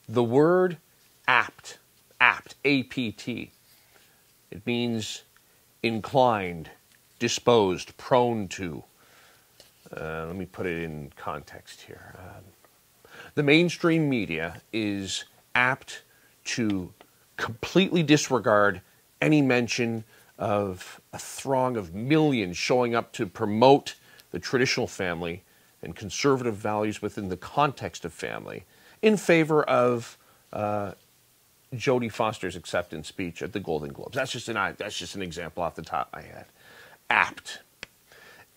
The word apt, A-P-T, it means inclined, disposed, prone to. Let me put it in context here. The mainstream media is apt to completely disregard any mention of a throng of millions showing up to promote the traditional family and conservative values within the context of family in favor of Jodie Foster's acceptance speech at the Golden Globes. That's just an example off the top of my head. Apt.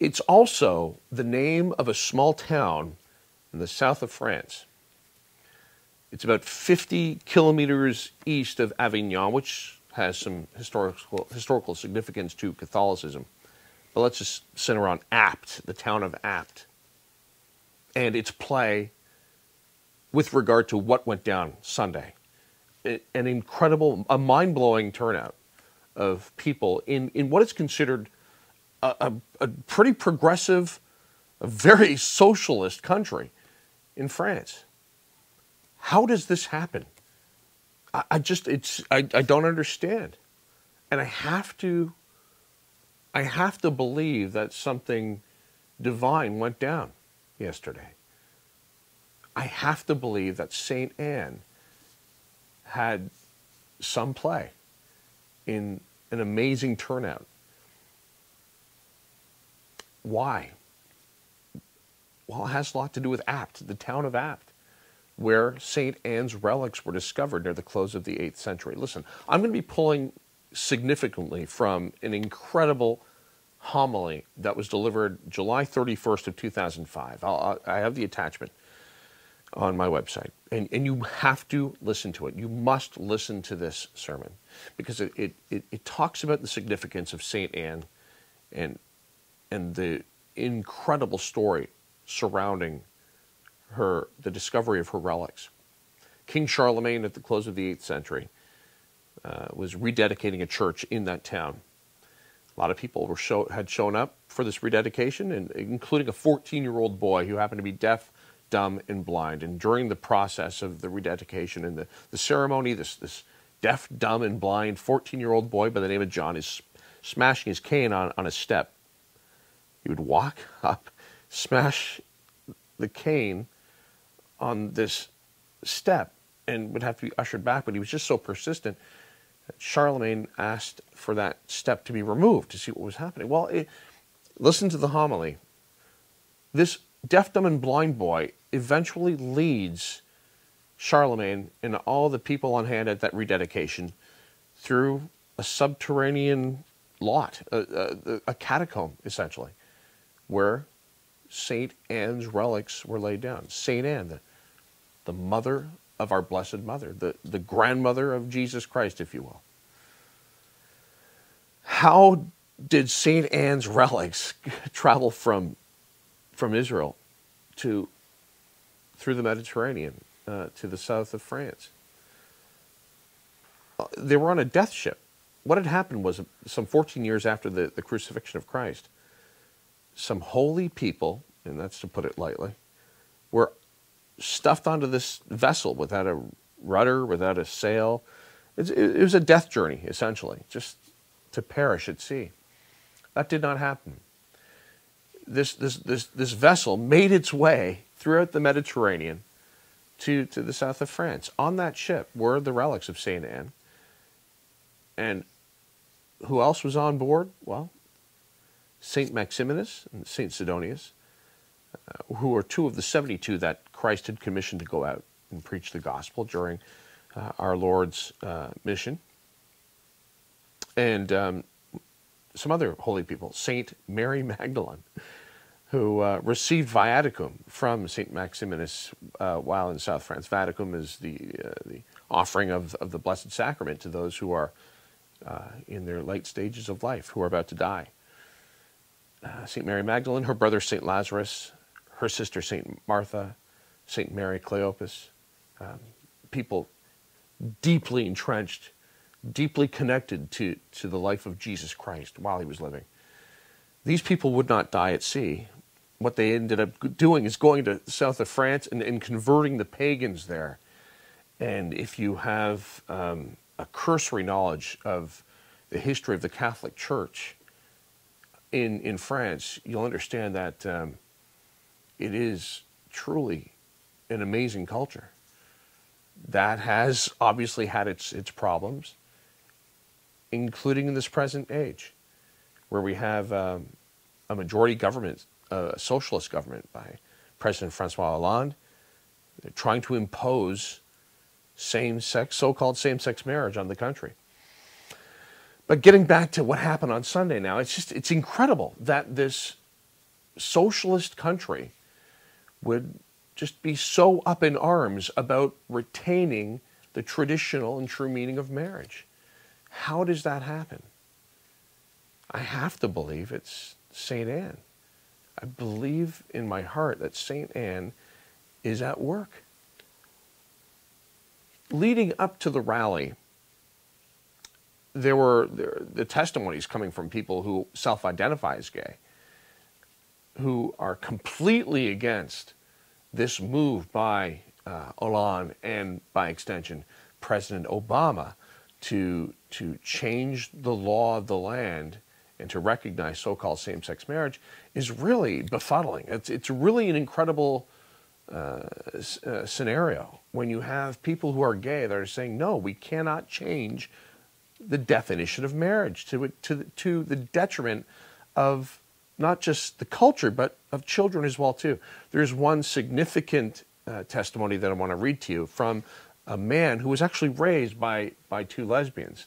It's also the name of a small town in the south of France. It's about 50 kilometers east of Avignon, which has some historical significance to Catholicism. But let's just center on Apt, the town of Apt, and its play with regard to what went down Sunday. An incredible, a mind-blowing turnout of people in what is considered a pretty progressive, a very socialist country in France. How does this happen? I don't understand. And I have to believe that something divine went down yesterday. I have to believe that St. Anne had some play in an amazing turnout. Why? Well, it has a lot to do with Apt, the town of Apt, where St. Anne's relics were discovered near the close of the 8th century. Listen, I'm going to be pulling significantly from an incredible homily that was delivered July 31st of 2005. I have the attachment on my website, and you have to listen to it. You must listen to this sermon because it talks about the significance of St. Anne and the incredible story surrounding the discovery of her relics. King Charlemagne, at the close of the 8th century, was rededicating a church in that town. A lot of people had shown up for this rededication, including a 14-year-old boy who happened to be deaf, dumb, and blind. And during the process of the rededication and the ceremony, this deaf, dumb, and blind 14-year-old boy by the name of John is smashing his cane on a step. He would walk up, smash the cane on this step, and would have to be ushered back, but he was just so persistent that Charlemagne asked for that step to be removed to see what was happening. Well, listen to the homily. This deaf, dumb, and blind boy eventually leads Charlemagne and all the people on hand at that rededication through a subterranean lot, a catacomb, essentially, where St. Anne's relics were laid down. St. Anne, the mother of our Blessed Mother, the grandmother of Jesus Christ, if you will. How did St. Anne's relics travel from Israel through the Mediterranean to the south of France? They were on a death ship. What had happened was some 14 years after the crucifixion of Christ, some holy people, and that's to put it lightly, were stuffed onto this vessel without a rudder, without a sail. It was a death journey, essentially, just to perish at sea. That did not happen. This vessel made its way throughout the Mediterranean to the south of France. On that ship were the relics of St. Anne. And who else was on board? Well, St. Maximinus and St. Sidonius, who were two of the 72 that Christ had commissioned to go out and preach the gospel during our Lord's mission. And some other holy people, St. Mary Magdalene, who received viaticum from St. Maximinus while in South France. Viaticum is the offering of the Blessed Sacrament to those who are in their late stages of life, who are about to die. St. Mary Magdalene, her brother St. Lazarus, her sister St. Martha, St. Mary Cleopas, people deeply entrenched, deeply connected to the life of Jesus Christ while he was living. These people would not die at sea. What they ended up doing is going to the south of France and converting the pagans there And if you have a cursory knowledge of the history of the Catholic Church in France, you'll understand that it is truly an amazing culture that has obviously had its problems, including in this present age, where we have a majority government, a socialist government by President Francois Hollande, trying to impose same-sex, so-called same-sex marriage on the country. But getting back to what happened on Sunday now, it's incredible that this socialist country would just be so up in arms about retaining the traditional and true meaning of marriage. How does that happen? I have to believe it's St. Anne. I believe in my heart that St. Anne is at work. Leading up to the rally, there were the testimonies coming from people who self-identify as gay, who are completely against this move by Hollande and, by extension, President Obama to change the law of the land and to recognize so-called same-sex marriage is really befuddling. It's really an incredible scenario when you have people who are gay that are saying, no, we cannot change the definition of marriage to the detriment of not just the culture, but of children as well, too. There's one significant testimony that I want to read to you from a man who was actually raised by two lesbians.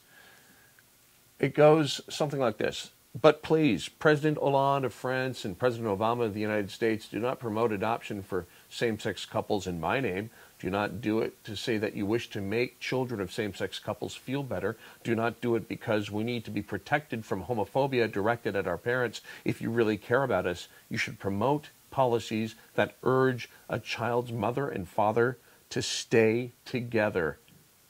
It goes something like this. But please, President Hollande of France and President Obama of the United States, do not promote adoption for same-sex couples in my name. Do not do it to say that you wish to make children of same-sex couples feel better. Do not do it because we need to be protected from homophobia directed at our parents. If you really care about us, you should promote policies that urge a child's mother and father to stay together,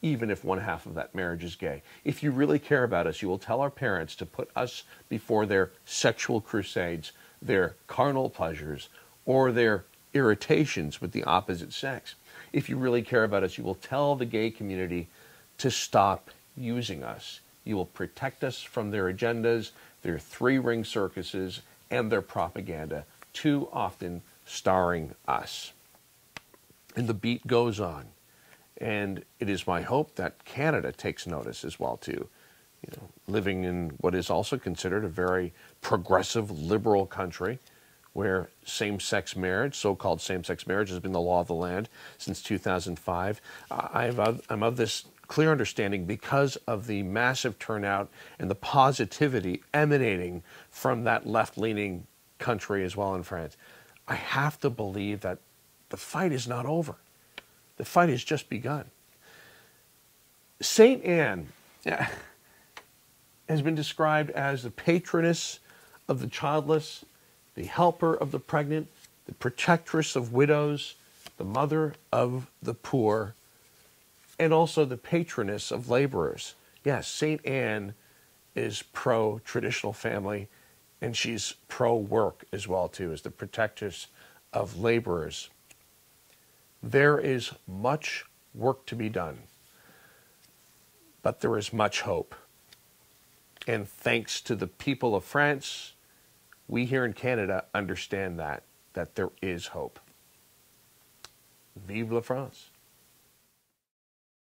even if one half of that marriage is gay. If you really care about us, you will tell our parents to put us before their sexual crusades, their carnal pleasures, or their irritations with the opposite sex. If you really care about us, you will tell the gay community to stop using us. You will protect us from their agendas, their three-ring circuses, and their propaganda, too often starring us. And the beat goes on. And it is my hope that Canada takes notice as well, too. You know, living in what is also considered a very progressive, liberal country, where same-sex marriage, so-called same-sex marriage, has been the law of the land since 2005. I'm of this clear understanding because of the massive turnout and the positivity emanating from that left-leaning country as well in France. I have to believe that the fight is not over. The fight has just begun. St. Anne has been described as the patroness of the childless, the helper of the pregnant, the protectress of widows, the mother of the poor, and also the patroness of laborers. Yes, St. Anne is pro-traditional family, and she's pro-work as well, too, as the protectress of laborers. There is much work to be done, but there is much hope. And thanks to the people of France, we here in Canada understand that there is hope. Vive la France.